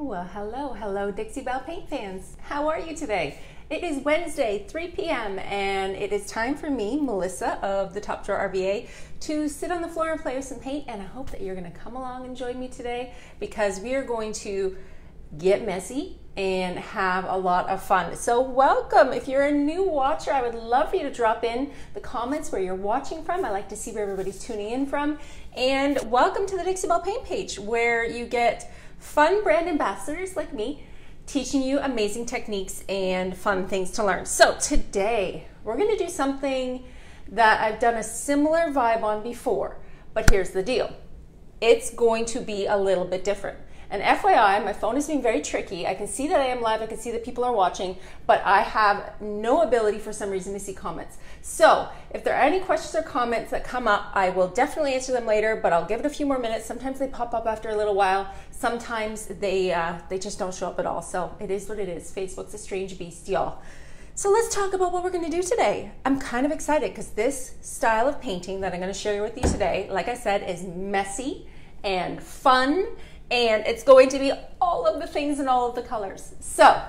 Well, hello, Dixie Belle paint fans. How are you today? It is Wednesday, 3 p.m., and it is time for me, Melissa of the Top Drawer RVA, to sit on the floor and play with some paint, and I hope that you're going to come along and join me today because we are going to get messy and have a lot of fun. So welcome. If you're a new watcher, I would love for you to drop in the comments where you're watching from. I like to see where everybody's tuning in from. And welcome to the Dixie Belle paint page, where you get fun brand ambassadors like me teaching you amazing techniques and fun things to learn. So today we're going to do something that I've done a similar vibe on before, but here's the deal. It's going to be a little bit different. And FYI, my phone is being very tricky. I can see that I am live, I can see that people are watching, but I have no ability for some reason to see comments. So if there are any questions or comments that come up, I will definitely answer them later, but I'll give it a few more minutes. Sometimes they pop up after a little while. Sometimes they just don't show up at all. So it is what it is. Facebook's a strange beast, y'all. So let's talk about what we're going to do today. I'm kind of excited because this style of painting that I'm going to share with you today, like I said, is messy and fun. And it's going to be all of the things and all of the colors. So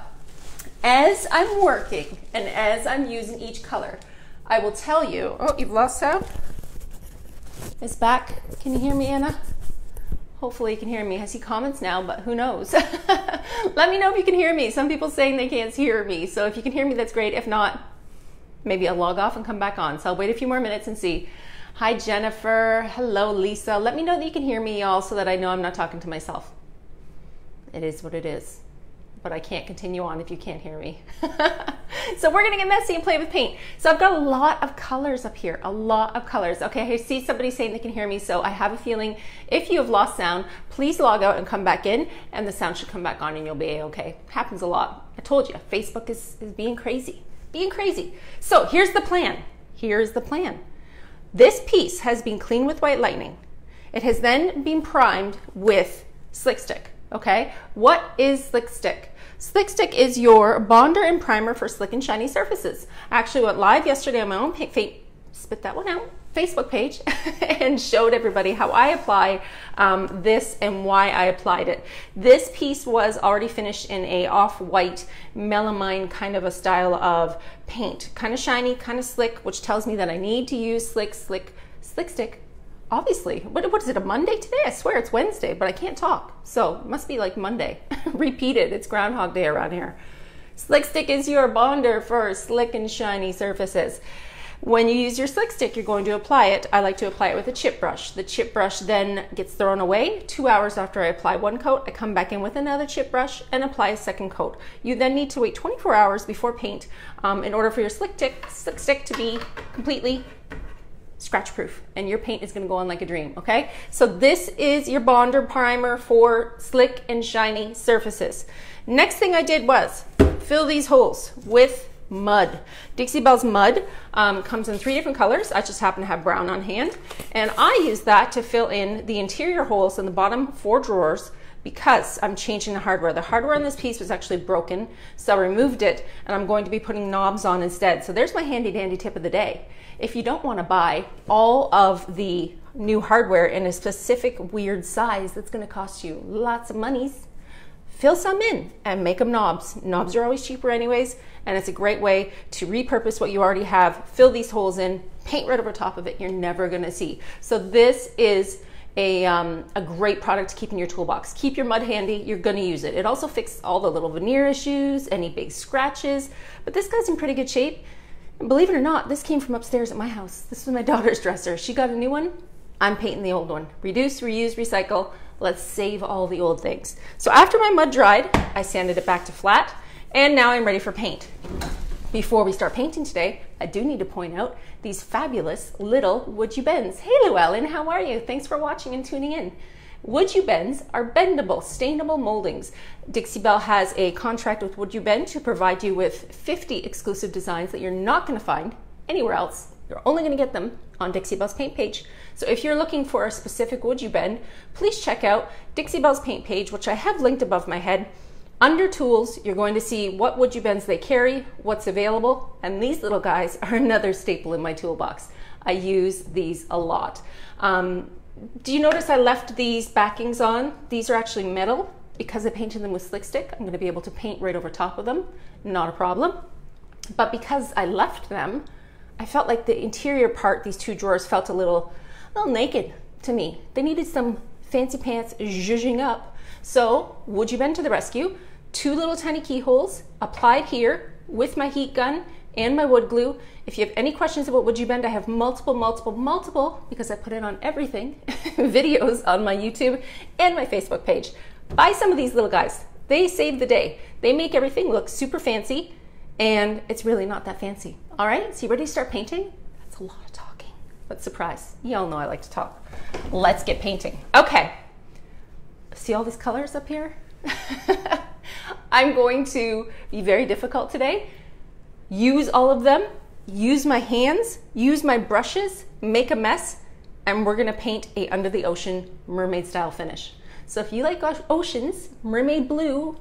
as I'm working and as I'm using each color, I will tell you, oh, you've lost sound? It's back. Can you hear me, Anna? Hopefully you can hear me. I see comments now, but who knows? Let me know if you can hear me. Some people saying they can't hear me. So if you can hear me, that's great. If not, maybe I'll log off and come back on. So I'll wait a few more minutes and see. Hi, Jennifer. Hello, Lisa. Let me know that you can hear me, y'all, so that I know I'm not talking to myself. It is what it is. But I can't continue on if you can't hear me. So we're going to get messy and play with paint. So I've got a lot of colors up here. A lot of colors. Okay, I see somebody saying they can hear me, so I have a feeling if you have lost sound, please log out and come back in, and the sound should come back on and you'll be okay. Happens a lot. I told you, Facebook is being crazy. Being crazy. So here's the plan. Here's the plan. This piece has been cleaned with white lightning. It has then been primed with Slick Stick, okay? What is Slick Stick? Slick Stick is your bonder and primer for slick and shiny surfaces. I actually went live yesterday on my own spit that one out, Facebook page and showed everybody how I apply this and why I applied it. This piece was already finished in a off-white melamine kind of a style of paint. Kind of shiny, kind of slick, which tells me that I need to use Slick Stick. Obviously, what is it, a Monday today? I swear it's Wednesday, but I can't talk. So it must be like Monday. Repeat it, it's Groundhog Day around here. Slick Stick is your bonder for slick and shiny surfaces. When you use your Slick Stick, you're going to apply it. I like to apply it with a chip brush. The chip brush then gets thrown away. 2 hours after I apply one coat, I come back in with another chip brush and apply a second coat. You then need to wait 24 hours before paint in order for your Slick Stick to be completely scratch proof, and your paint is going to go on like a dream. Okay, so this is your bonder primer for slick and shiny surfaces. Next thing I did was fill these holes with mud. Dixie Belle's mud comes in 3 different colors. I just happen to have brown on hand, and I use that to fill in the interior holes in the bottom 4 drawers because I'm changing the hardware. The hardware on this piece was actually broken, so I removed it and I'm going to be putting knobs on instead. So there's my handy dandy tip of the day. If you don't want to buy all of the new hardware in a specific weird size that's going to cost you lots of monies, fill some in and make them knobs. Knobs are always cheaper anyways, and it's a great way to repurpose what you already have, fill these holes in, paint right over top of it, you're never going to see. So this is a great product to keep in your toolbox. Keep your mud handy, you're going to use it. It also fixes all the little veneer issues, any big scratches, but this guy's in pretty good shape. And believe it or not, this came from upstairs at my house. This was my daughter's dresser. She got a new one. I'm painting the old one. Reduce, reuse, recycle. Let's save all the old things. So after my mud dried, I sanded it back to flat, and now I'm ready for paint. Before we start painting today, I do need to point out these fabulous little Would You Bends. Hey Llewellyn, how are you? Thanks for watching and tuning in. Would You Bends are bendable, stainable moldings. Dixie Belle has a contract with Would You Bend to provide you with 50 exclusive designs that you're not going to find anywhere else. You're only going to get them on Dixie Belle's paint page. So if you're looking for a specific Would You Bend, please check out Dixie Belle's paint page, which I have linked above my head. Under tools, you're going to see what Would You Bends they carry, what's available, and these little guys are another staple in my toolbox. I use these a lot. Do you notice I left these backings on? These are actually metal. because I painted them with Slick Stick, I'm gonna be able to paint right over top of them, not a problem. But because I left them, I felt like the interior part, these two drawers, felt a little naked to me. They needed some fancy pants zhuzhing up. So, would you bend to the rescue? 2 little tiny keyholes applied here with my heat gun and my wood glue. If you have any questions about Would You Bend, I have multiple, because I put it on everything, videos on my YouTube and my Facebook page. Buy some of these little guys. They save the day. They make everything look super fancy, and it's really not that fancy. All right, so you ready to start painting? That's a lot of talking, but surprise, y'all know I like to talk. Let's get painting. Okay, see all these colors up here? I'm going to be very difficult today. Use all of them, use my hands, use my brushes, make a mess, and we're gonna paint a under the ocean mermaid style finish. So if you like oceans, mermaid blue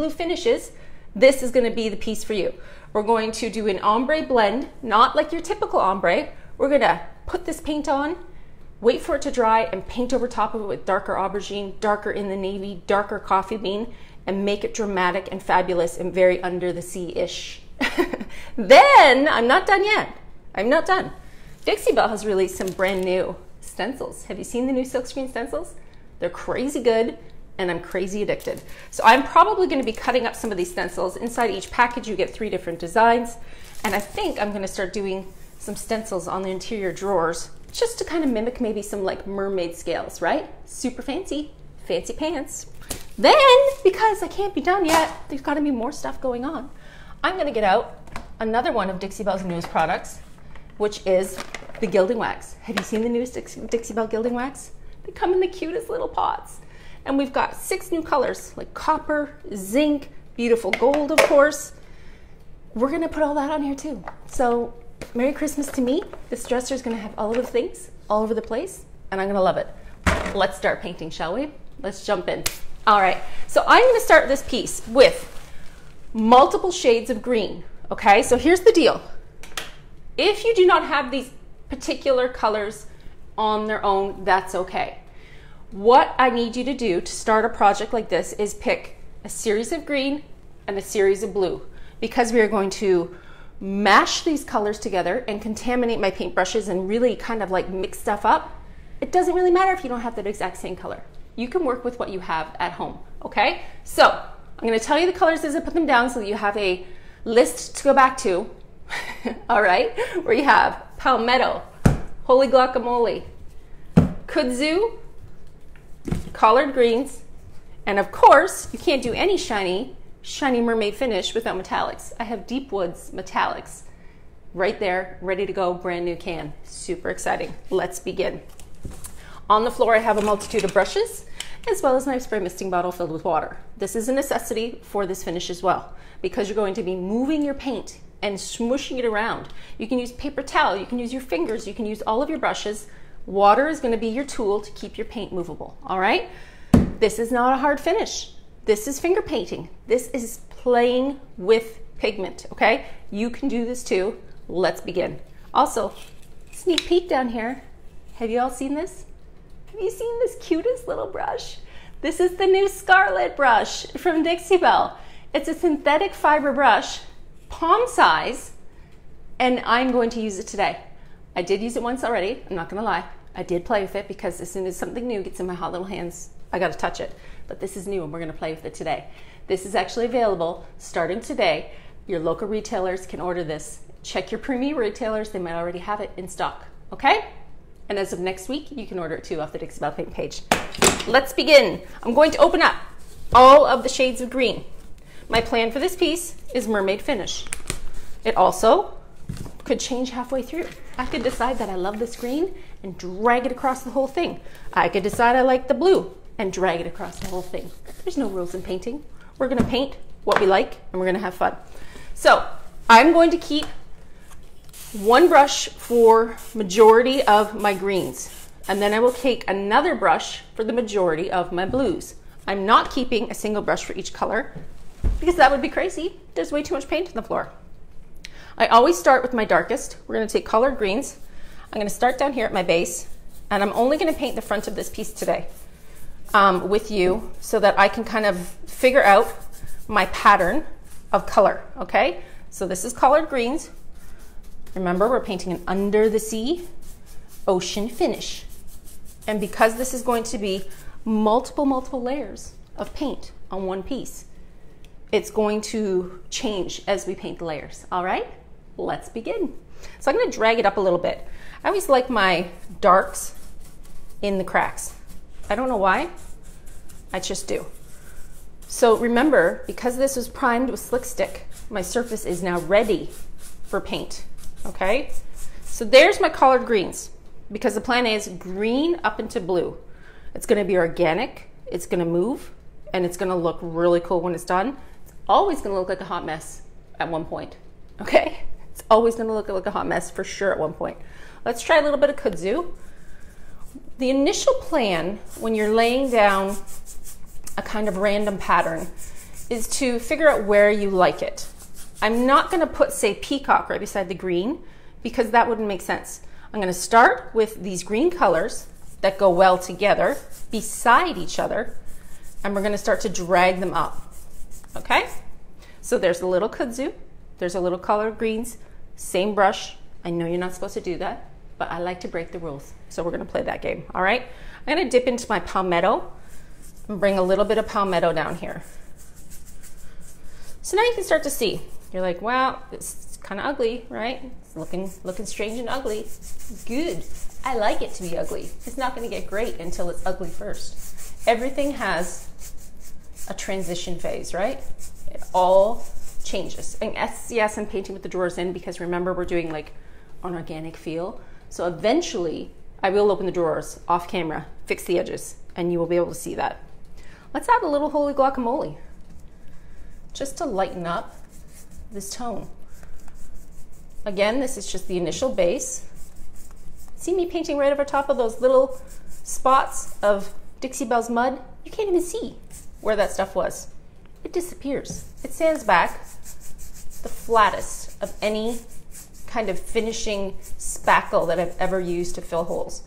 finishes, this is gonna be the piece for you. We're going to do an ombre blend, not like your typical ombre. We're gonna put this paint on, wait for it to dry, and paint over top of it with darker aubergine, darker in the navy, darker coffee bean, and make it dramatic and fabulous and very under the sea-ish. Then, I'm not done yet. I'm not done. Dixie Belle has released some brand new stencils. Have you seen the new silkscreen stencils? They're crazy good, and I'm crazy addicted. So I'm probably gonna be cutting up some of these stencils. Inside each package, you get 3 different designs. And I think I'm gonna start doing some stencils on the interior drawers, just to kind of mimic maybe some like mermaid scales, right? Super fancy, fancy pants. Then, because I can't be done yet, there's gotta be more stuff going on. I'm gonna get out another one of Dixie Belle's newest products, which is the Gilding Wax. Have you seen the newest Dixie Belle Gilding Wax? They come in the cutest little pots. And we've got 6 new colors, like copper, zinc, beautiful gold, of course. We're gonna put all that on here too. So, Merry Christmas to me. This dresser is gonna have all of the things all over the place, and I'm gonna love it. Let's start painting, shall we? Let's jump in. All right, so I'm gonna start this piece with multiple shades of green, okay? So here's the deal. If you do not have these particular colors on their own, that's okay. What I need you to do to start a project like this is pick a series of green and a series of blue, because we are going to mash these colors together and contaminate my paintbrushes and really kind of like mix stuff up. It doesn't really matter if you don't have that exact same color. You can work with what you have at home, okay? So I'm gonna tell you the colors as I put them down so that you have a list to go back to, all right? Where you have Palmetto, Holy Guacamole, Kudzu, Collard Greens, and of course, you can't do any shiny mermaid finish without metallics. I have Deep Woods metallics right there, ready to go, brand new can. Super exciting. Let's begin. On the floor, I have a multitude of brushes, as well as my spray misting bottle filled with water. This is a necessity for this finish as well, because you're going to be moving your paint and smooshing it around. You can use paper towel, you can use your fingers, you can use all of your brushes. Water is gonna be your tool to keep your paint movable, all right? This is not a hard finish. This is finger painting. This is playing with pigment, okay? You can do this too. Let's begin. Also, sneak peek down here. Have you all seen this? Have you seen this cutest little brush? This is the new Scarlet brush from Dixie Belle. It's a synthetic fiber brush, palm size, and I'm going to use it today. I did use it once already, I'm not gonna lie. I did play with it because as soon as something new gets in my hot little hands, I gotta touch it. But this is new and we're gonna play with it today. This is actually available starting today. Your local retailers can order this. Check your premium retailers, they might already have it in stock, okay? And as of next week, you can order it too off the Dixie Belle Paint page. Let's begin. I'm going to open up all of the shades of green. My plan for this piece is mermaid finish. It also could change halfway through. I could decide that I love this green and drag it across the whole thing. I could decide I like the blue and drag it across the whole thing. There's no rules in painting. We're gonna paint what we like and we're gonna have fun. So I'm going to keep one brush for majority of my greens, and then I will take another brush for the majority of my blues. I'm not keeping a single brush for each color because that would be crazy. There's way too much paint on the floor. I always start with my darkest. We're gonna take collard greens. I'm gonna start down here at my base, and I'm only gonna paint the front of this piece today. with you so that I can kind of figure out my pattern of color, okay? So this is collard greens. Remember, we're painting an under the sea ocean finish. And because this is going to be multiple layers of paint on one piece, it's going to change as we paint the layers, all right? Let's begin. So I'm gonna drag it up a little bit. I always like my darks in the cracks. I don't know why, I just do. So remember, because this was primed with Slick Stick, my surface is now ready for paint, okay? So there's my collard greens, because the plan is green up into blue. It's gonna be organic, it's gonna move, and it's gonna look really cool when it's done. It's always gonna look like a hot mess at one point, okay? It's always gonna look like a hot mess for sure at one point. Let's try a little bit of kudzu. The initial plan when you're laying down a kind of random pattern is to figure out where you like it. I'm not gonna put, say, peacock right beside the green because that wouldn't make sense. I'm gonna start with these green colors that go well together beside each other, and we're gonna start to drag them up, okay? So there's a little kudzu, there's a little collard greens, same brush. I know you're not supposed to do that, but I like to break the rules. So we're gonna play that game, all right? I'm gonna dip into my palmetto and bring a little bit of palmetto down here. So now you can start to see. You're like, wow, it's kind of ugly, right? It's looking strange and ugly. Good, I like it to be ugly. It's not gonna get great until it's ugly first. Everything has a transition phase, right? It all changes. And yes, I'm painting with the drawers in because remember we're doing like an organic feel. So eventually I will open the drawers off camera, fix the edges, and you will be able to see that. Let's add a little holy guacamole just to lighten up this tone. Again, this is just the initial base. See me painting right over top of those little spots of Dixie Belle's mud? You can't even see where that stuff was. It disappears. It sands back the flattest of any kind of finishing spackle that I've ever used to fill holes.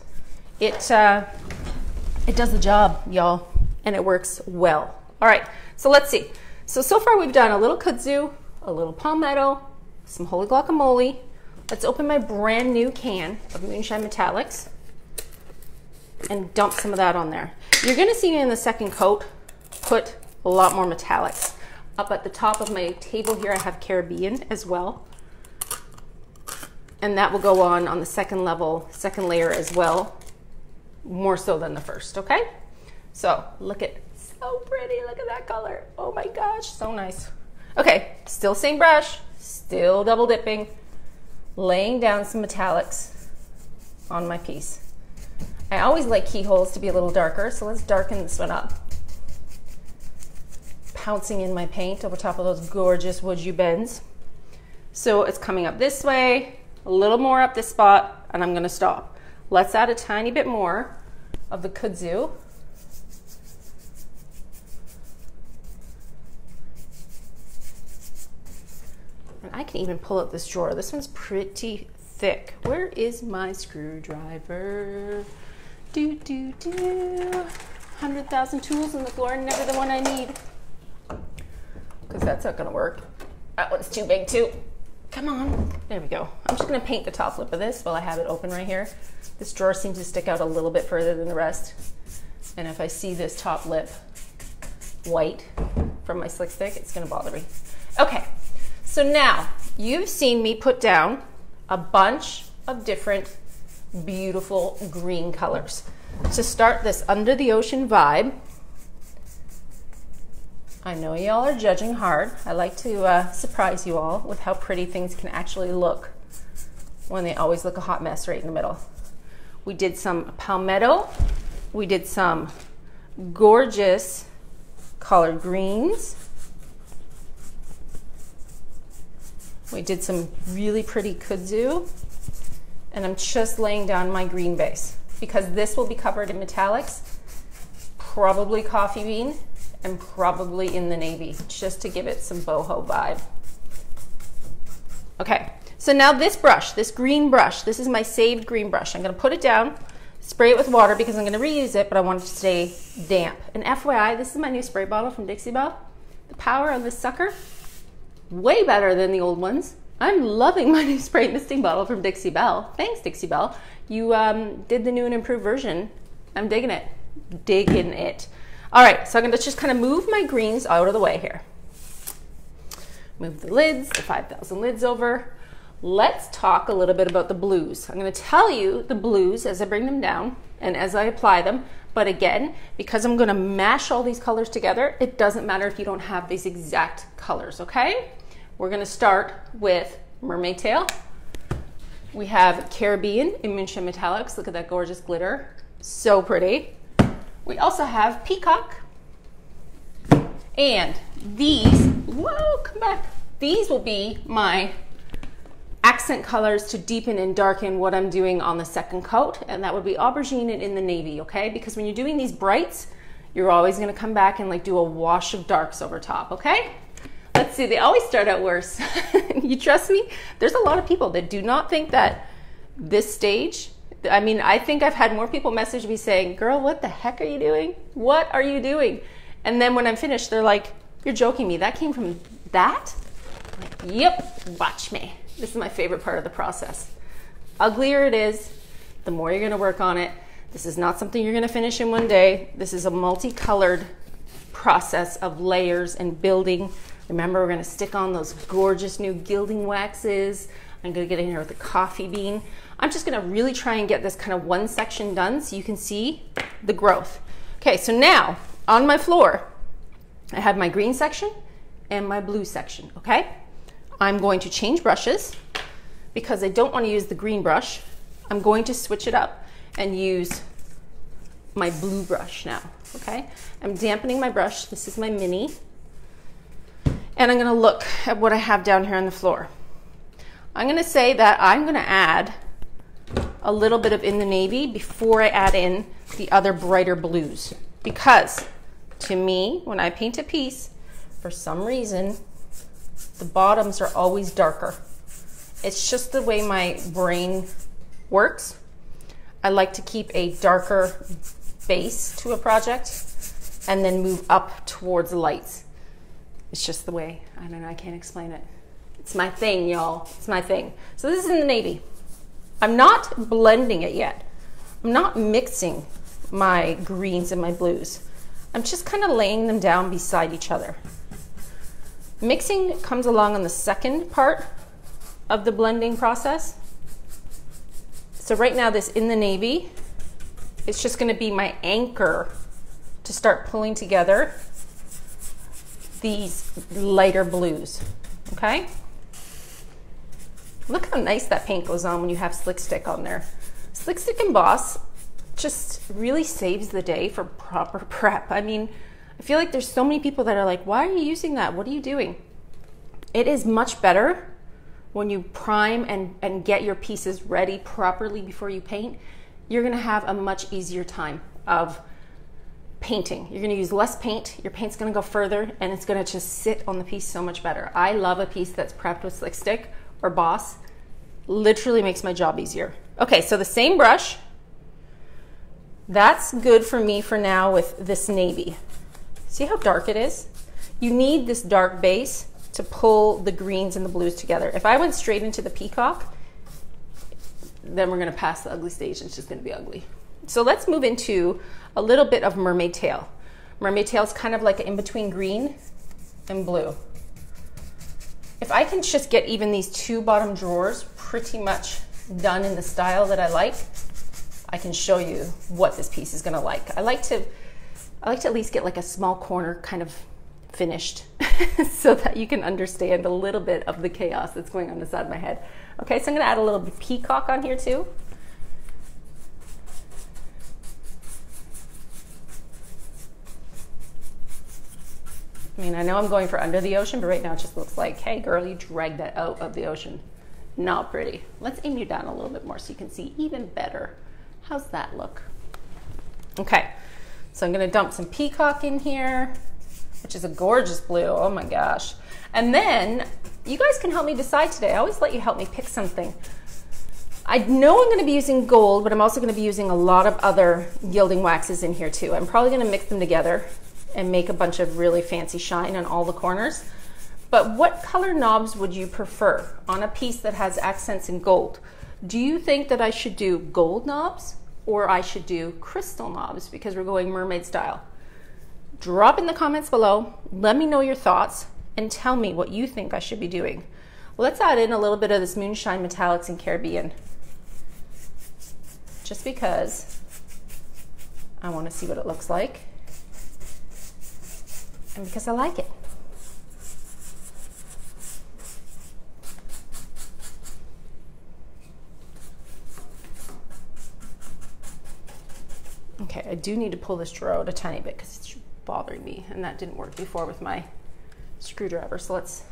It does the job, y'all, and it works well. All right, so let's see. So far we've done a little kudzu, a little palmetto, some holy guacamole. Let's open my brand new can of Moonshine Metallics and dump some of that on there. You're gonna see me in the second coat put a lot more metallics. Up at the top of my table here, I have Caribbean as well. And that will go on the second level, second layer as well, more so than the first, okay? So look at, so pretty, look at that color. Oh my gosh, so nice. Okay, still same brush, still double dipping, laying down some metallics on my piece. I always like keyholes to be a little darker, so let's darken this one up. Pouncing in my paint over top of those gorgeous wood you bends. So it's coming up this way, a little more up this spot, and I'm gonna stop. Let's add a tiny bit more of the kudzu. And I can even pull out this drawer. This one's pretty thick. Where is my screwdriver? 100,000 tools on the floor, never the one I need. Because that's not gonna work. That one's too big too. Come on, there we go. I'm just gonna paint the top lip of this while I have it open right here. This drawer seems to stick out a little bit further than the rest. And if I see this top lip white from my Slick Stick, it's gonna bother me. Okay, so now you've seen me put down a bunch of different beautiful green colors. To start this under the ocean vibe, I know y'all are judging hard. I like to surprise you all with how pretty things can actually look when they always look a hot mess right in the middle. We did some palmetto. We did some gorgeous collard greens. We did some really pretty kudzu. And I'm just laying down my green base because this will be covered in metallics, probably coffee bean, and probably in the navy, just to give it some boho vibe. Okay, so now this brush, this green brush, this is my saved green brush. I'm gonna put it down, spray it with water because I'm gonna reuse it, but I want it to stay damp. And FYI, this is my new spray bottle from Dixie Belle. The power of this sucker, way better than the old ones. I'm loving my new spray misting bottle from Dixie Belle. Thanks, Dixie Belle. You did the new and improved version. I'm digging it, digging it. All right, so I'm gonna just kind of move my greens out of the way here. Move the lids, the 5,000 lids over. Let's talk a little bit about the blues. I'm gonna tell you the blues as I bring them down and as I apply them. But again, because I'm gonna mash all these colors together, it doesn't matter if you don't have these exact colors, okay? We're gonna start with Mermaid Tail. We have Caribbean in Moonshine Metallics. Look at that gorgeous glitter. So pretty. We also have Peacock. And these, whoa, come back. These will be my accent colors to deepen and darken what I'm doing on the second coat, and that would be aubergine and in the navy, okay? Because when you're doing these brights, you're always gonna come back and like do a wash of darks over top, okay? Let's see, they always start out worse. You trust me? There's a lot of people that do not think that this stage, I mean, I think I've had more people message me saying, girl, what the heck are you doing? What are you doing? And then when I'm finished, they're like, you're joking me, that came from that? I'm like, yep, watch me. This is my favorite part of the process. Uglier it is, the more you're gonna work on it. This is not something you're gonna finish in one day. This is a multicolored process of layers and building. Remember, we're gonna stick on those gorgeous new gilding waxes. I'm gonna get in here with the coffee bean. I'm just gonna really try and get this kind of one section done so you can see the growth. Okay, so now on my floor, I have my green section and my blue section, okay? I'm going to change brushes because I don't want to use the green brush. I'm going to switch it up and use my blue brush now, okay? I'm dampening my brush. This is my mini. And I'm going to look at what I have down here on the floor. I'm going to say that I'm going to add a little bit of in the navy before I add in the other brighter blues. Because to me, when I paint a piece, for some reason, the bottoms are always darker. It's just the way my brain works. I like to keep a darker base to a project and then move up towards the lights. It's just the way, I don't know, I can't explain it. It's my thing, y'all. It's my thing. So this is in the navy. I'm not blending it yet. I'm not mixing my greens and my blues. I'm just kind of laying them down beside each other. Mixing comes along on the second part of the blending process. So right now this in the navy, it's just gonna be my anchor to start pulling together these lighter blues, okay? Look how nice that paint goes on when you have Slick Stick on there. Slick Stick Emboss just really saves the day for proper prep. I mean, I feel like there's so many people that are like, why are you using that? What are you doing? It is much better when you prime and get your pieces ready properly before you paint. You're gonna have a much easier time of painting. You're gonna use less paint, your paint's gonna go further, and it's gonna just sit on the piece so much better. I love a piece that's prepped with Slick Stick or Boss. Literally makes my job easier. Okay, so the same brush, that's good for me for now with this navy. See how dark it is? You need this dark base to pull the greens and the blues together. If I went straight into the peacock, then we're gonna pass the ugly stage and it's just gonna be ugly. So let's move into a little bit of Mermaid Tail. Mermaid Tail is kind of like in between green and blue. If I can just get even these two bottom drawers pretty much done in the style that I like, I can show you what this piece is gonna like. I like to at least get like a small corner kind of finished so that you can understand a little bit of the chaos that's going on inside my head. Okay, so I'm gonna add a little peacock on here too. I mean, I know I'm going for under the ocean, but right now it just looks like, hey girl, you dragged that out of the ocean. Not pretty. Let's aim you down a little bit more so you can see even better. How's that look? Okay, so I'm gonna dump some peacock in here, which is a gorgeous blue, oh my gosh. And then you guys can help me decide today. I always let you help me pick something. I know I'm going to be using gold, but I'm also going to be using a lot of other gilding waxes in here too. I'm probably going to mix them together and make a bunch of really fancy shine on all the corners. But what color knobs would you prefer on a piece that has accents in gold? Do you think that I should do gold knobs or I should do crystal knobs because we're going mermaid style? Drop in the comments below, let me know your thoughts, and tell me what you think I should be doing. Let's add in a little bit of this Moonshine Metallics and Caribbean, just because I want to see what it looks like, and because I like it. Okay, I do need to pull this drawer out a tiny bit because it's bothering me, and that didn't work before with my screwdriver. So let's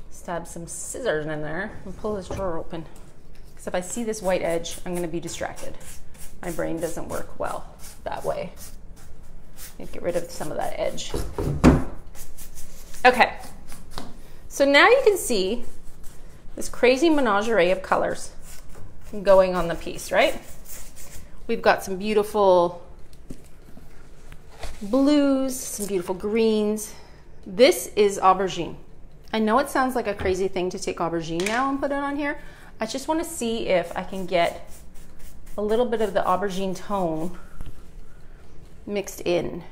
stab some scissors in there and pull this drawer open. Because if I see this white edge, I'm going to be distracted. My brain doesn't work well that way. Get rid of some of that edge. Okay, so now you can see this crazy menagerie of colors going on the piece, right? We've got some beautiful blues, some beautiful greens. This is aubergine. I know it sounds like a crazy thing to take aubergine now and put it on here. I just want to see if I can get a little bit of the aubergine tone mixed in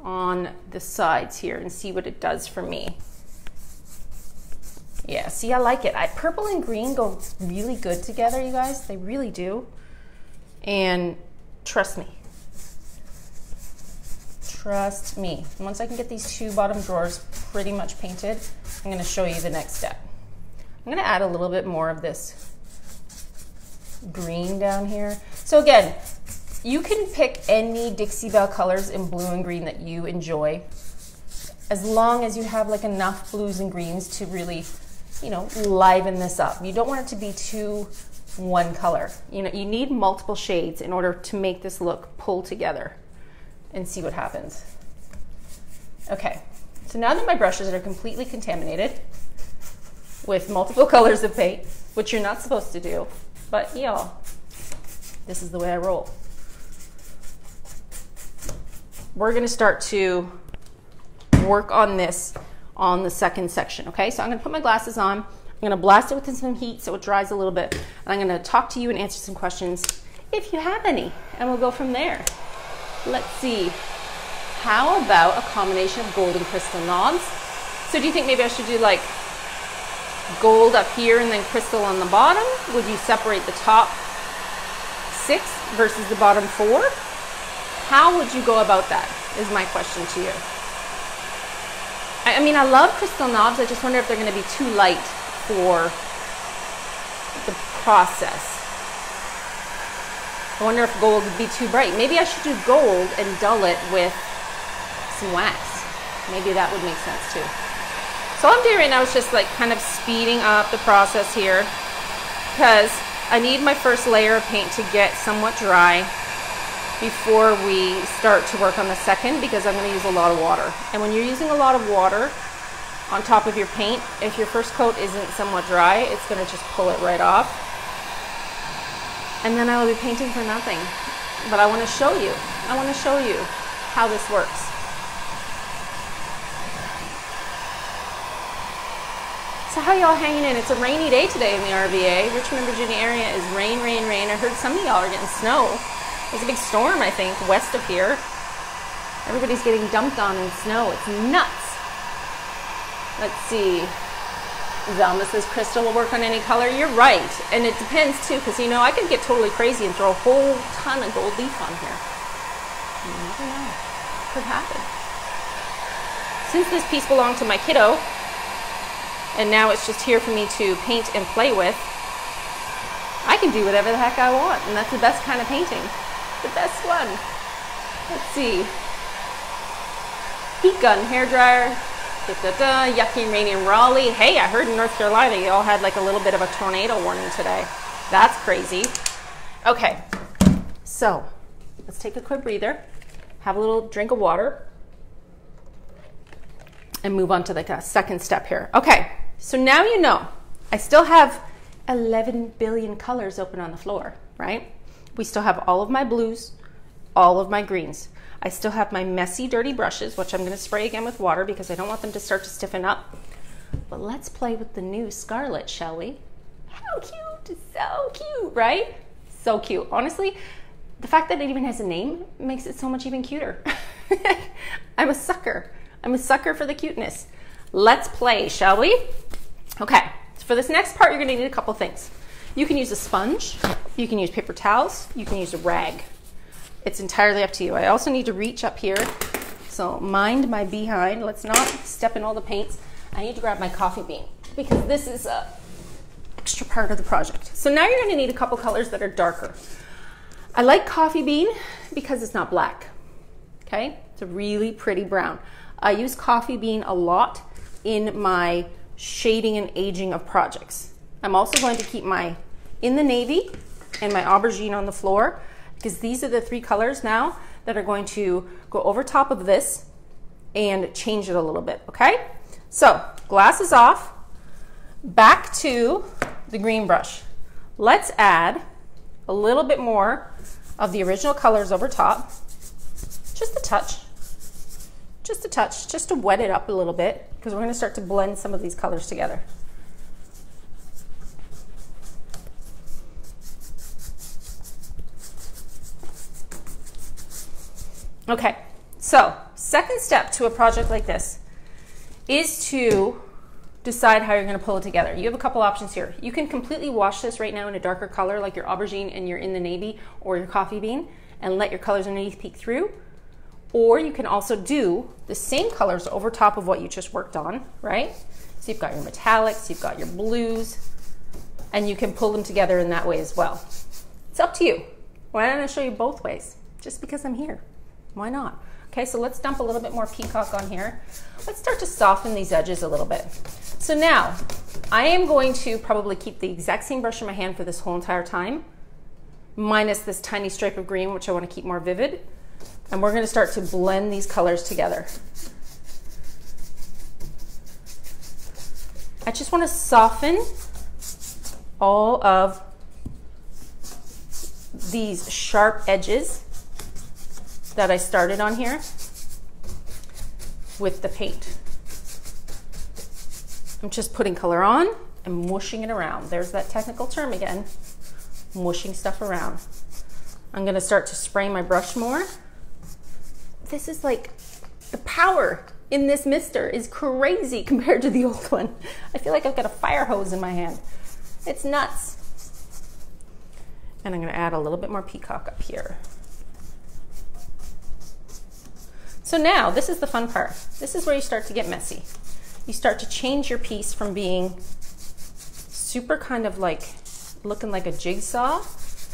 on the sides here and see what it does for me. Yeah, see, I like it. Purple and green go really good together, you guys. They really do. And trust me. Trust me. Once I can get these two bottom drawers pretty much painted, I'm going to show you the next step. I'm going to add a little bit more of this green down here. So again, you can pick any Dixie Belle colors in blue and green that you enjoy, as long as you have like enough blues and greens to really, you know, liven this up. You don't want it to be too one color. You know, you need multiple shades in order to make this look pull together and see what happens. Okay, so now that my brushes are completely contaminated with multiple colors of paint, which you're not supposed to do, but y'all, this is the way I roll. We're gonna start to work on this on the second section, okay? So I'm gonna put my glasses on, I'm gonna blast it with some heat so it dries a little bit, and I'm gonna talk to you and answer some questions if you have any, and we'll go from there. Let's see, how about a combination of gold and crystal knobs? So do you think maybe I should do like gold up here and then crystal on the bottom? Would you separate the top 6 versus the bottom 4? How would you go about that is my question to you. I mean, I love crystal knobs. I just wonder if they're going to be too light for the process. I wonder if gold would be too bright. Maybe I should do gold and dull it with some wax. Maybe that would make sense too. So all I'm doing right now is just like kind of speeding up the process here, because I need my first layer of paint to get somewhat dry before we start to work on the second, because I'm going to use a lot of water. And when you're using a lot of water on top of your paint, if your first coat isn't somewhat dry, it's going to just pull it right off. And then I will be painting for nothing. But I want to show you. I want to show you how this works. So how y'all hanging in? It's a rainy day today in the RVA. Richmond, Virginia area is rain, rain, rain. I heard some of y'all are getting snow. There's a big storm, I think, west of here. Everybody's getting dumped on in snow. It's nuts. Let's see. Zelma says crystal will work on any color. You're right. And it depends too, because you know, I could get totally crazy and throw a whole ton of gold leaf on here. You never know. Could happen. Since this piece belonged to my kiddo, and now it's just here for me to paint and play with, I can do whatever the heck I want. And that's the best kind of painting. The best one. Let's see. Heat gun, hair dryer. Yucky and rainy in Raleigh. Hey, I heard in North Carolina you all had like a little bit of a tornado warning today. That's crazy. Okay, so let's take a quick breather, have a little drink of water, and move on to the second step here. Okay, so now you know I still have 11 billion colors open on the floor, right? We still have all of my blues, all of my greens. I still have my messy, dirty brushes, which I'm gonna spray again with water because I don't want them to start to stiffen up. But let's play with the new Scarlet, shall we? How cute, so cute, right? So cute. Honestly, the fact that it even has a name makes it so much even cuter. I'm a sucker. I'm a sucker for the cuteness. Let's play, shall we? Okay, so for this next part, you're gonna need a couple things. You can use a sponge, you can use paper towels, you can use a rag. It's entirely up to you. I also need to reach up here, so mind my behind. Let's not step in all the paints. I need to grab my coffee bean because this is an extra part of the project. So now you're gonna need a couple colors that are darker. I like coffee bean because it's not black, okay? It's a really pretty brown. I use coffee bean a lot in my shading and aging of projects. I'm also going to keep my in the navy and my aubergine on the floor because these are the three colors now that are going to go over top of this and change it a little bit, okay? So glasses off, back to the green brush. Let's add a little bit more of the original colors over top, just a touch, just to wet it up a little bit because we're going to start to blend some of these colors together. Okay, so second step to a project like this is to decide how you're going to pull it together. You have a couple options here. You can completely wash this right now in a darker color like your aubergine and your in the navy or your coffee bean and let your colors underneath peek through. Or you can also do the same colors over top of what you just worked on, right? So you've got your metallics, you've got your blues, and you can pull them together in that way as well. It's up to you. Why don't I show you both ways? Just because I'm here. Why not? Okay, so let's dump a little bit more peacock on here. Let's start to soften these edges a little bit. So now, I am going to probably keep the exact same brush in my hand for this whole entire time, minus this tiny stripe of green, which I want to keep more vivid. And we're going to start to blend these colors together. I just want to soften all of these sharp edges that I started on here with the paint. I'm just putting color on and mushing it around. There's that technical term again, mushing stuff around. I'm gonna start to spray my brush more. This is like, the power in this mister is crazy compared to the old one. I feel like I've got a fire hose in my hand. It's nuts. And I'm gonna add a little bit more peacock up here. So now, this is the fun part. This is where you start to get messy. You start to change your piece from being super kind of like looking like a jigsaw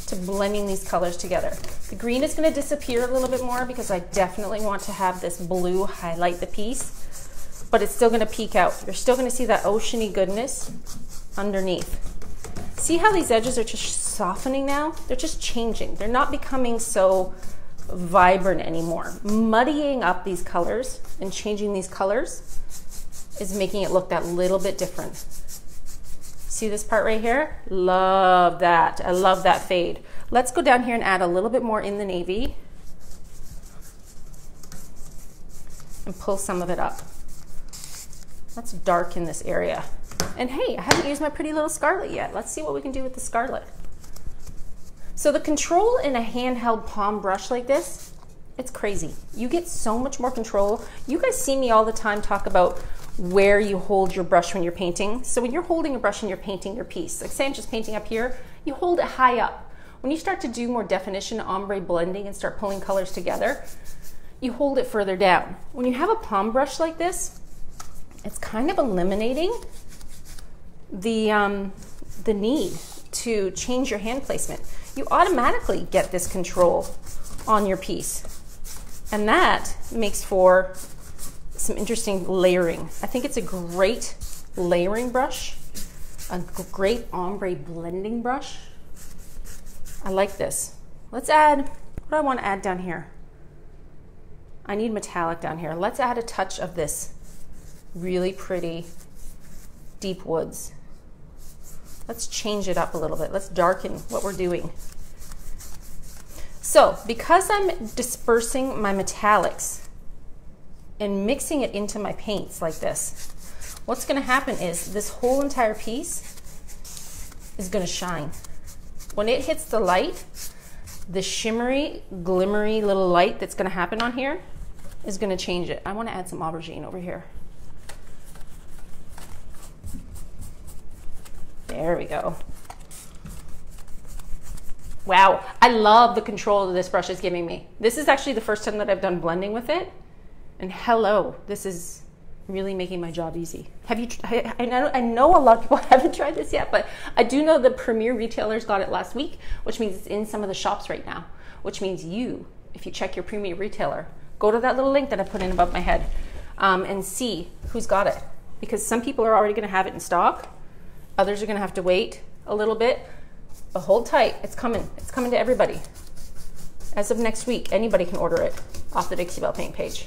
to blending these colors together. The green is going to disappear a little bit more because I definitely want to have this blue highlight the piece, but it's still going to peek out. You're still going to see that oceany goodness underneath. See how these edges are just softening now? They're just changing. They're not becoming so vibrant anymore. Muddying up these colors and changing these colors is making it look that little bit different. See this part right here? Love that. I love that fade. Let's go down here and add a little bit more in the navy and pull some of it up. Let's darken this area. And hey, I haven't used my pretty little scarlet yet. Let's see what we can do with the scarlet. So the control in a handheld palm brush like this, it's crazy. You get so much more control. You guys see me all the time talk about where you hold your brush when you're painting. So when you're holding a brush and you're painting your piece, like say I'm just painting up here, you hold it high up. When you start to do more definition, ombre blending and start pulling colors together, you hold it further down. When you have a palm brush like this, it's kind of eliminating the need to change your hand placement. You automatically get this control on your piece. And that makes for some interesting layering. I think it's a great layering brush, a great ombre blending brush. I like this. Let's add, what do I want to add down here? I need metallic down here. Let's add a touch of this really pretty deep woods. Let's change it up a little bit. Let's darken what we're doing. So because I'm dispersing my metallics and mixing it into my paints like this, what's going to happen is this whole entire piece is going to shine. When it hits the light, the shimmery, glimmery little light that's going to happen on here is going to change it. I want to add some aubergine over here. There we go. Wow, I love the control that this brush is giving me. This is actually the first time that I've done blending with it. And hello, this is really making my job easy. Have you? I know a lot of people haven't tried this yet, but I do know the premier retailers got it last week, which means it's in some of the shops right now, which means you, if you check your premier retailer, go to that little link that I put in above my head and see who's got it. Because some people are already gonna have it in stock. Others are gonna have to wait a little bit. But hold tight, it's coming. It's coming to everybody. As of next week, anybody can order it off the Dixie Belle paint page.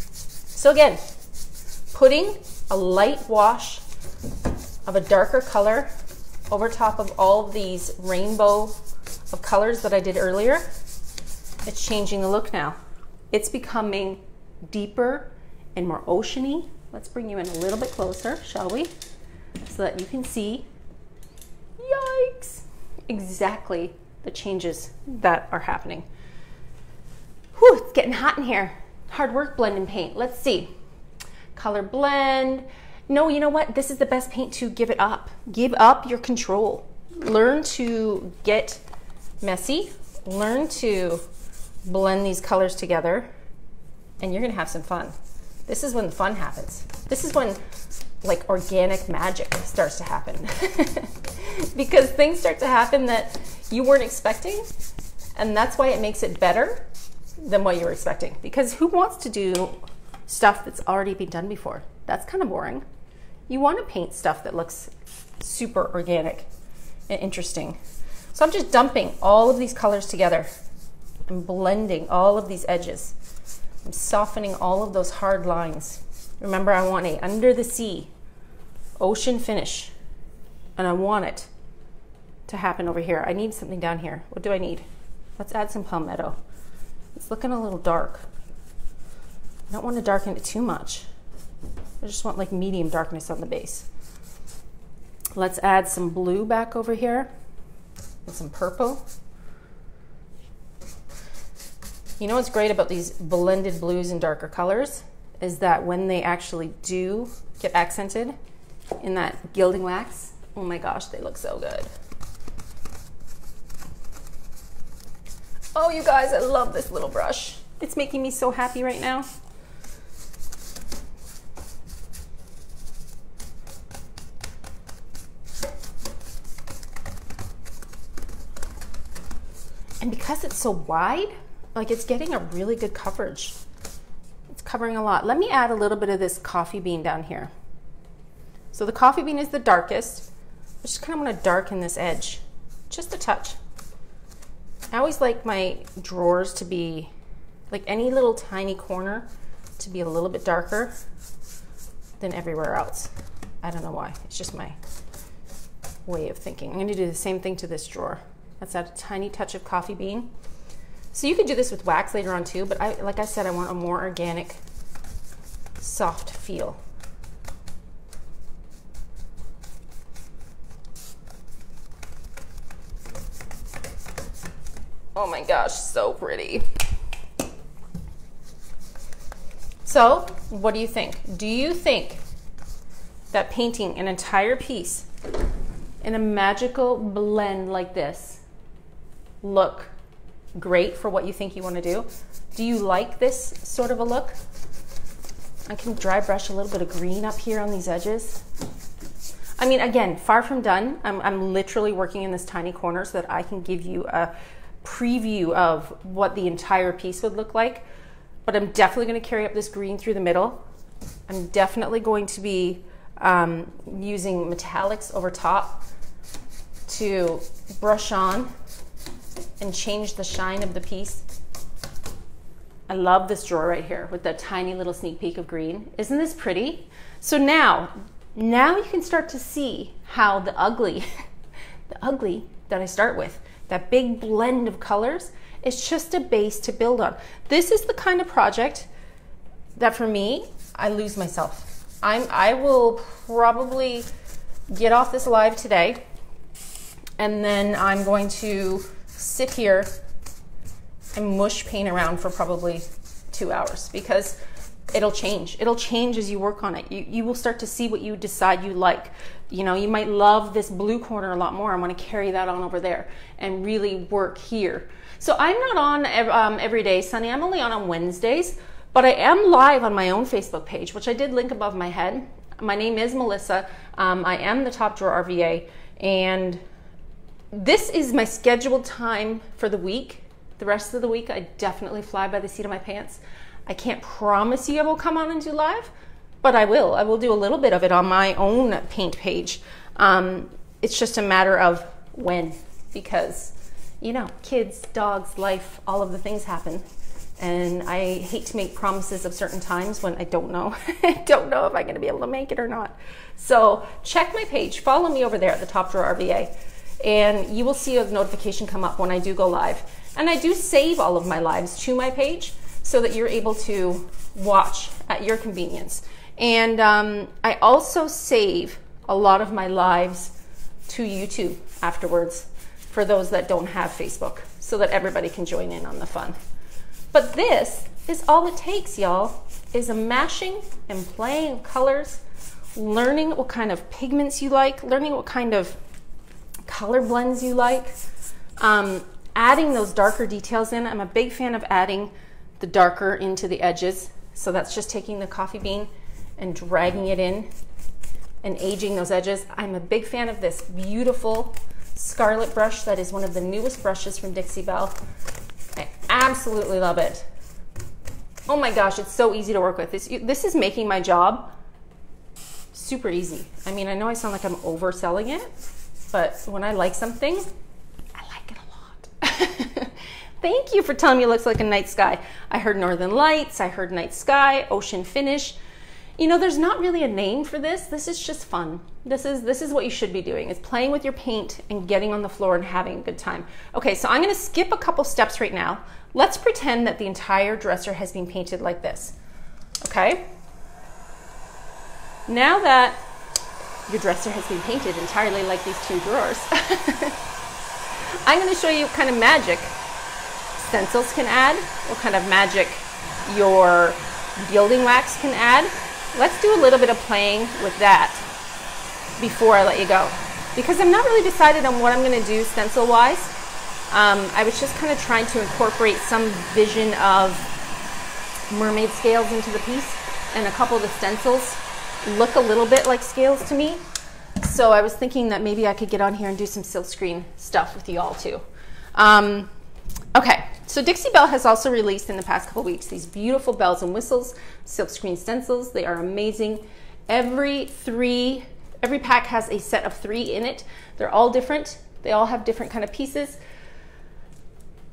So again, putting a light wash of a darker color over top of all of these rainbow of colors that I did earlier, it's changing the look now. It's becoming deeper and more oceany. Let's bring you in a little bit closer, shall we? So that you can see, yikes, exactly the changes that are happening. Whew, it's getting hot in here. Hard work blending paint. Let's see. Color blend. No, you know what? This is the best paint to give it up. Give up your control. Learn to get messy. Learn to blend these colors together, and you're gonna have some fun. This is when the fun happens. This is when like organic magic starts to happen. Because things start to happen that you weren't expecting, and that's why it makes it better than what you were expecting. Because who wants to do stuff that's already been done before? That's kind of boring. You want to paint stuff that looks super organic and interesting. So I'm just dumping all of these colors together. I'm blending all of these edges. I'm softening all of those hard lines. Remember, I want a under the sea ocean finish, and I want it to happen over here. I need something down here. What do I need? Let's add some palmetto. It's looking a little dark. I don't want to darken it too much. I just want like medium darkness on the base. Let's add some blue back over here and some purple. You know what's great about these blended blues and darker colors is that when they actually do get accented in that gilding wax, oh my gosh, they look so good. Oh, you guys, I love this little brush. It's making me so happy right now. And because it's so wide, like it's getting a really good coverage. It's covering a lot. Let me add a little bit of this coffee bean down here. So the coffee bean is the darkest. I just kind of want to darken this edge, just a touch. I always like my drawers to be, like any little tiny corner, to be a little bit darker than everywhere else. I don't know why. It's just my way of thinking. I'm going to do the same thing to this drawer. Let's add a tiny touch of coffee bean. So you could do this with wax later on too, but like I said, I want a more organic, soft feel. Oh my gosh, so pretty. So, what do you think? Do you think that painting an entire piece in a magical blend like this look great for what you think you want to do? Do you like this sort of a look? I can dry brush a little bit of green up here on these edges. I mean, again, far from done. I'm literally working in this tiny corner so that I can give you a preview of what the entire piece would look like. But I'm definitely going to carry up this green through the middle. I'm definitely going to be using metallics over top to brush on and change the shine of the piece. I love this drawer right here with that tiny little sneak peek of green. Isn't this pretty? So now, Now you can start to see how the ugly, the ugly that I start with, that big blend of colors, is just a base to build on. This is the kind of project that for me, I lose myself. I will probably get off this live today, and then I'm going to sit here and mush paint around for probably 2 hours, because it'll change. It'll change as you work on it. You will start to see what you decide you like. You know, you might love this blue corner a lot more. I want to carry that on over there and really work here. So I'm not on every day, Sunny. I'm only on Wednesdays, but I am live on my own Facebook page, which I did link above my head. My name is Melissa. I am the Top Drawer RVA, and this is my scheduled time for the week. The rest of the week, I definitely fly by the seat of my pants. I can't promise you I will come on and do live, but I will. I will do a little bit of it on my own paint page. It's just a matter of when, because, you know, kids, dogs, life, all of the things happen. And I hate to make promises of certain times when I don't know. I don't know if I'm going to be able to make it or not. So check my page. Follow me over there at the Top Drawer RVA, and you will see a notification come up when I do go live. And I do save all of my lives to my page so that you're able to watch at your convenience. And I also save a lot of my lives to YouTube afterwards for those that don't have Facebook, so that everybody can join in on the fun. But this is all it takes, y'all, is a mashing and playing of colors, learning what kind of pigments you like, learning what kind of color blends you like, adding those darker details in. I'm a big fan of adding the darker into the edges. So that's just taking the coffee bean and dragging it in and aging those edges. I'm a big fan of this beautiful scarlet brush that is one of the newest brushes from Dixie Belle. I absolutely love it. Oh my gosh, it's so easy to work with. This is making my job super easy. I mean, I know I sound like I'm overselling it, but when I like something, I like it a lot. Thank you for telling me it looks like a night sky. I heard northern lights, I heard night sky, ocean finish. You know, there's not really a name for this. This is just fun. This is what you should be doing, is playing with your paint and getting on the floor and having a good time. Okay, so I'm gonna skip a couple steps right now. Let's pretend that the entire dresser has been painted like this, okay? Now that your dresser has been painted entirely like these two drawers, I'm gonna show you what kind of magic stencils can add, what kind of magic your gilding wax can add. Let's do a little bit of playing with that before I let you go, because I'm not really decided on what I'm going to do stencil wise. I was just kind of trying to incorporate some vision of mermaid scales into the piece, and a couple of the stencils look a little bit like scales to me. So I was thinking that maybe I could get on here and do some silkscreen stuff with you all too. Okay, so Dixie Belle has also released in the past couple weeks these beautiful bells and whistles, silkscreen stencils. They are amazing. Every pack has a set of 3 in it. They're all different. They all have different kind of pieces.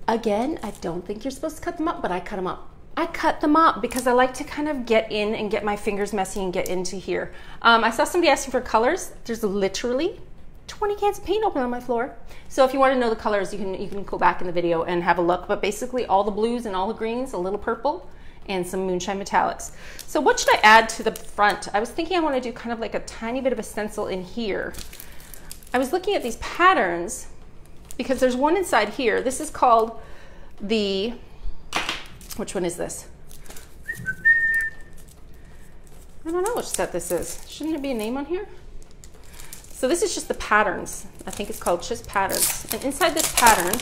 Again, I don't think you're supposed to cut them up, but I cut them up. I cut them up because I like to kind of get in and get my fingers messy and get into here. I saw somebody asking for colors. There's literally 20 cans of paint open on my floor. So if you want to know the colors, you can go back in the video and have a look. But basically all the blues and all the greens, a little purple, and some moonshine metallics. So what should I add to the front? I was thinking I want to do kind of like a tiny bit of a stencil in here. I was looking at these patterns because there's one inside here. This is called the, which one is this? I don't know which set this is. Shouldn't there be a name on here? So this is just the patterns. I think it's called just patterns. And inside this pattern,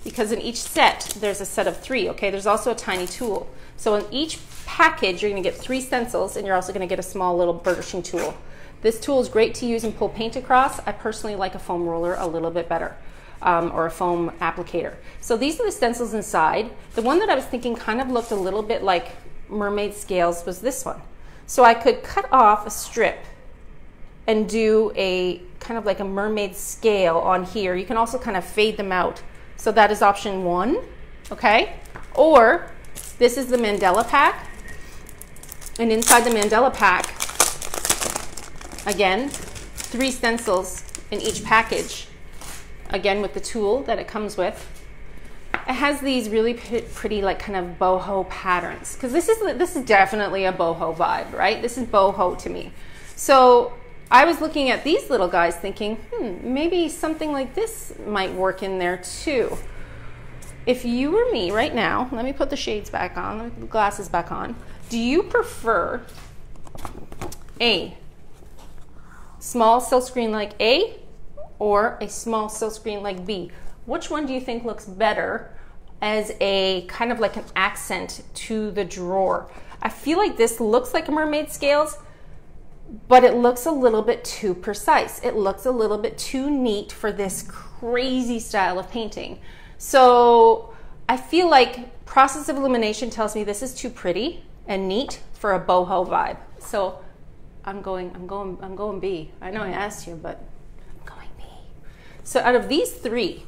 because in each set, there's a set of 3, okay? There's also a tiny tool. So in each package, you're gonna get 3 stencils, and you're also gonna get a small little burnishing tool. This tool is great to use and pull paint across. I personally like a foam roller a little bit better, or a foam applicator. So these are the stencils inside. The one that I was thinking kind of looked a little bit like mermaid scales was this one. So I could cut off a strip and do a kind of like a mermaid scale on here. You can also kind of fade them out. So that is option 1, okay? Or this is the Mandela Pack. And inside the Mandela Pack, Again, 3 stencils in each package. Again, with the tool that it comes with. It has these really pretty, like, kind of boho patterns, because this is definitely a boho vibe, right? This is boho to me. So I was looking at these little guys thinking, maybe something like this might work in there too. If you were me right now, let me put the shades back on, let me put the glasses back on. Do you prefer a small silkscreen like A or a small silkscreen like B? Which one do you think looks better as a kind of like an accent to the drawer? I feel like this looks like a mermaid scales, but it looks a little bit too precise. It looks a little bit too neat for this crazy style of painting. So I feel like process of illumination tells me this is too pretty and neat for a boho vibe. So I'm going B. I know I asked you, but I'm going B. So out of these 3,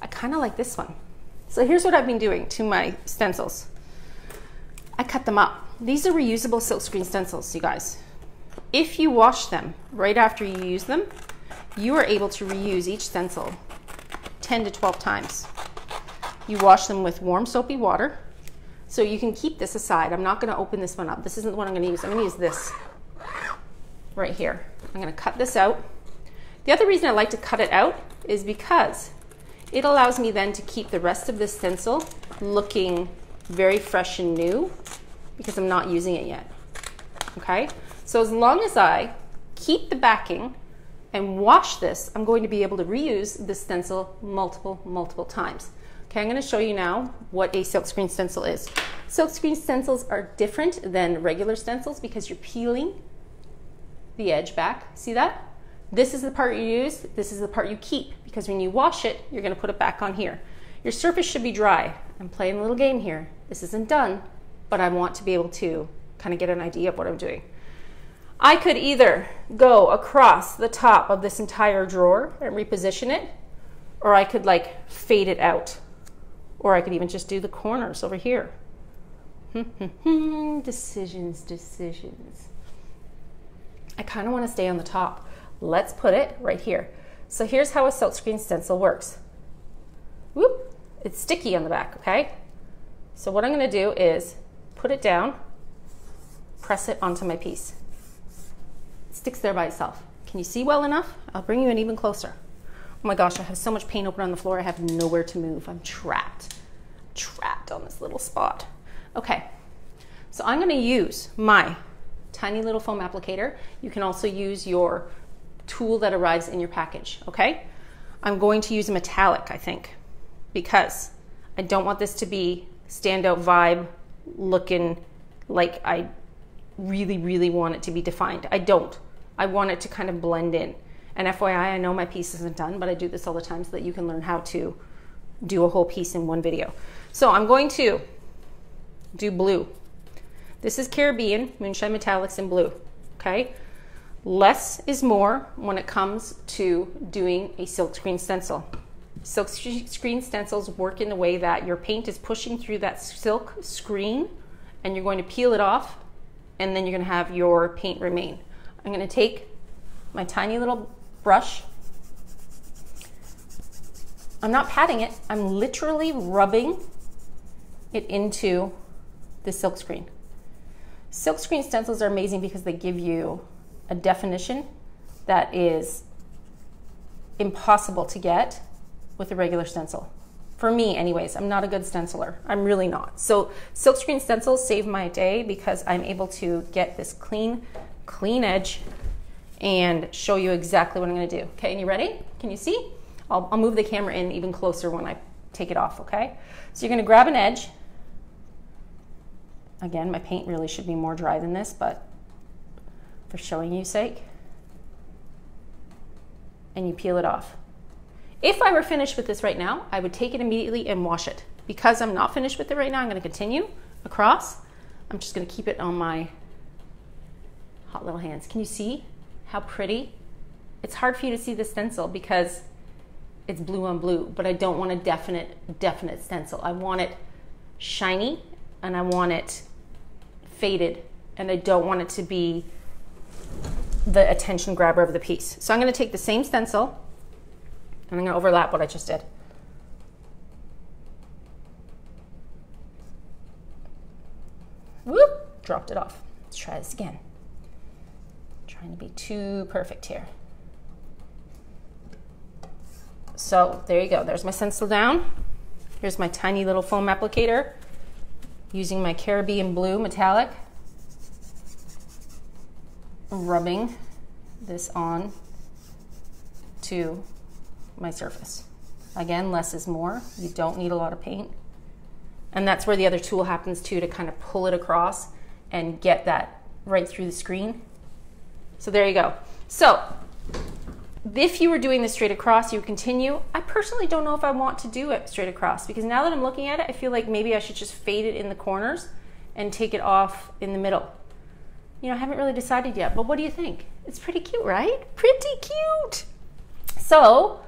I kind of like this one. So here's what I've been doing to my stencils. I cut them up. These are reusable silkscreen stencils, you guys. If you wash them right after you use them, you are able to reuse each stencil 10 to 12 times. You wash them with warm soapy water. So you can keep this aside. I'm not going to open this one up. This isn't the one I'm going to use. I'm going to use this right here. I'm going to cut this out. The other reason I like to cut it out is because it allows me then to keep the rest of this stencil looking very fresh and new because I'm not using it yet. Okay? So as long as I keep the backing and wash this, I'm going to be able to reuse this stencil multiple times. Okay, I'm going to show you now what a silkscreen stencil is. Silkscreen stencils are different than regular stencils because you're peeling the edge back. See that? This is the part you use, this is the part you keep, because when you wash it, you're going to put it back on here. Your surface should be dry. I'm playing a little game here. This isn't done, but I want to be able to kind of get an idea of what I'm doing. I could either go across the top of this entire drawer and reposition it, or I could like fade it out, or I could even just do the corners over here. Decisions. I kind of want to stay on the top. Let's put it right here. So here's how a silkscreen stencil works. Whoop, it's sticky on the back, okay? So what I'm going to do is put it down, press it onto my piece. It sticks there by itself. Can you see well enough? I'll bring you in even closer. Oh my gosh, I have so much paint open on the floor, I have nowhere to move. I'm trapped on this little spot. Okay, so I'm going to use my tiny little foam applicator. You can also use your tool that arrives in your package, okay? I'm going to use a metallic, I think, because I don't want this to be standout vibe looking like I really want it to be defined. I don't. I want it to kind of blend in. And FYI, I know my piece isn't done, but I do this all the time so that you can learn how to do a whole piece in one video. So I'm going to do blue. This is Caribbean, Moonshine Metallics in blue, okay? Less is more when it comes to doing a silkscreen stencil. Silkscreen stencils work in the way that your paint is pushing through that silk screen and you're going to peel it off and then you're going to have your paint remain. I'm going to take my tiny little brush. I'm not patting it, I'm literally rubbing it into the silkscreen. Silkscreen stencils are amazing because they give you a definition that is impossible to get with a regular stencil. For me anyways, I'm not a good stenciler. I'm really not. So silkscreen stencils save my day because I'm able to get this clean edge and show you exactly what I'm gonna do. Okay, and you ready? Can you see? I'll move the camera in even closer when I take it off, okay? So you're gonna grab an edge. Again, my paint really should be more dry than this, but for showing you sake. And you peel it off. If I were finished with this right now, I would take it immediately and wash it. Because I'm not finished with it right now, I'm gonna continue across. I'm just gonna keep it on my hot little hands. Can you see how pretty? It's hard for you to see the stencil because it's blue on blue, but I don't want a definite stencil. I want it shiny and I want it faded, and I don't want it to be the attention grabber of the piece. So I'm going to take the same stencil and I'm going to overlap what I just did. Whoop, dropped it off. Let's try this again. Trying to be too perfect here. So there you go. There's my stencil down. Here's my tiny little foam applicator using my Caribbean blue metallic. Rubbing this on to my surface. Again, less is more. You don't need a lot of paint. And that's where the other tool happens too, to kind of pull it across and get that right through the screen. So there you go. So if you were doing this straight across, you would continue. I personally don't know if I want to do it straight across, because now that I'm looking at it, I feel like maybe I should just fade it in the corners and take it off in the middle. You know, I haven't really decided yet, but what do you think? It's pretty cute, right? Pretty cute. So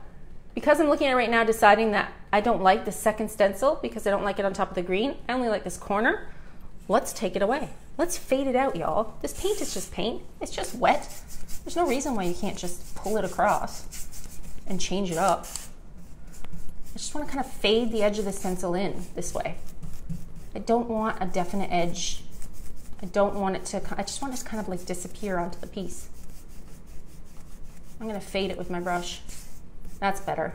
because I'm looking at it right now, deciding that I don't like the second stencil because I don't like it on top of the green, I only like this corner, let's take it away. Let's fade it out, y'all. This paint is just paint. It's just wet. There's no reason why you can't just pull it across and change it up. I just want to kind of fade the edge of the stencil in this way. I don't want a definite edge. I don't want it to, I just want it to kind of like disappear onto the piece. I'm going to fade it with my brush. That's better.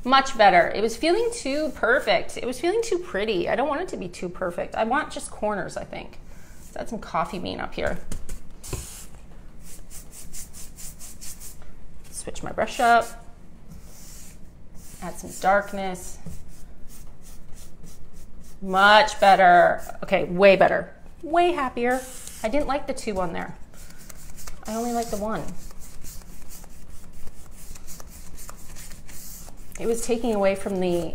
Much better. It was feeling too perfect. It was feeling too pretty. I don't want it to be too perfect. I want just corners, I think. Let's add some coffee bean up here. Switch my brush up. Add some darkness. Much better. Okay, way better. Way happier. I didn't like the 2 on there. I only like the 1. It was taking away from the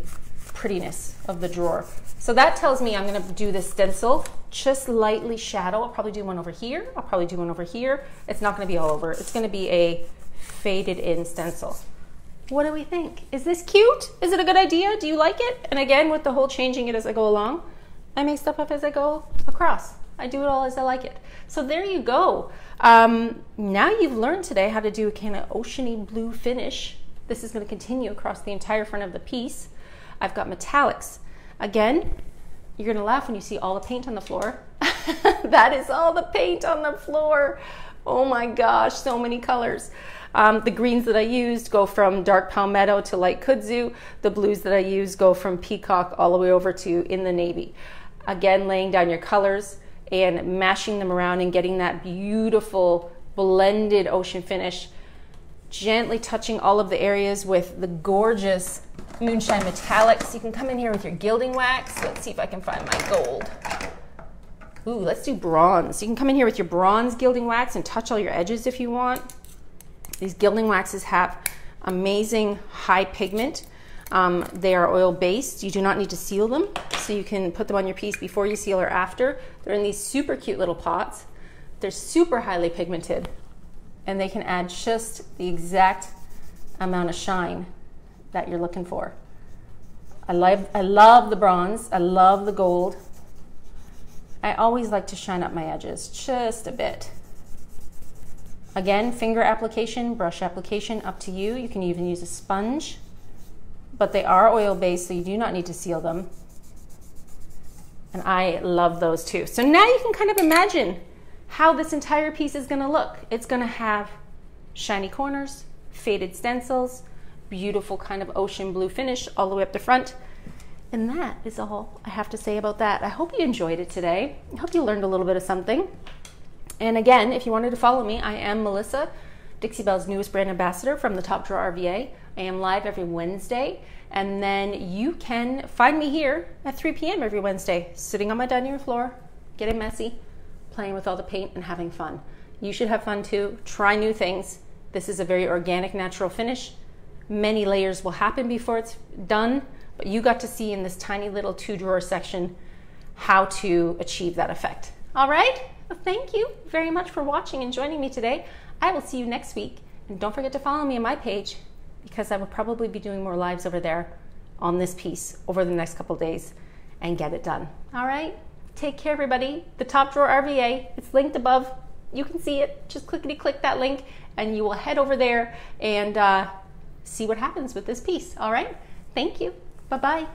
prettiness of the drawer. So that tells me I'm going to do this stencil just lightly shadow. I'll probably do one over here. I'll probably do one over here. It's not going to be all over. It's going to be a faded in stencil. What do we think? Is this cute? Is it a good idea? Do you like it? And again, with the whole changing it as I go along, I make stuff up as I go across. I do it all as I like it. So there you go. Now you've learned today how to do a kind of oceany blue finish. This is going to continue across the entire front of the piece. I've got metallics. Again, you're going to laugh when you see all the paint on the floor. That is all the paint on the floor. Oh my gosh, so many colors. The greens that I used go from dark palmetto to light kudzu. The blues that I use go from peacock all the way over to in the navy. Again, laying down your colors and mashing them around and getting that beautiful blended ocean finish. Gently touching all of the areas with the gorgeous moonshine metallics. You can come in here with your gilding wax. Let's see if I can find my gold. Ooh, let's do bronze. You can come in here with your bronze gilding wax and touch all your edges if you want. These gilding waxes have amazing high pigment. They are oil based. You do not need to seal them, so you can put them on your piece before you seal or after. They're in these super cute little pots. They're super highly pigmented, and they can add just the exact amount of shine that you're looking for. I love the bronze. I love the gold. I always like to shine up my edges just a bit. Again, finger application, brush application, up to you. You can even use a sponge, but they are oil-based, so you do not need to seal them. And I love those too. So now you can kind of imagine how this entire piece is going to look. It's going to have shiny corners, faded stencils, beautiful kind of ocean blue finish all the way up the front. And that is all I have to say about that. I hope you enjoyed it today. I hope you learned a little bit of something. And again, if you wanted to follow me, I am Melissa, Dixie Belle's newest brand ambassador from the Top Drawer RVA. I am live every Wednesday, and then you can find me here at 3 p.m. every Wednesday, sitting on my dining room floor, getting messy, playing with all the paint and having fun. You should have fun too. Try new things. This is a very organic, natural finish. Many layers will happen before it's done, but you got to see in this tiny little 2-drawer section how to achieve that effect. All right? Well, thank you very much for watching and joining me today. I will see you next week. And don't forget to follow me on my page, because I will probably be doing more lives over there on this piece over the next couple days and get it done. All right? Take care, everybody. The Top Drawer RVA, it's linked above. you can see it. Just clickety-click that link and you will head over there and see what happens with this piece. All right? Thank you. Bye-bye.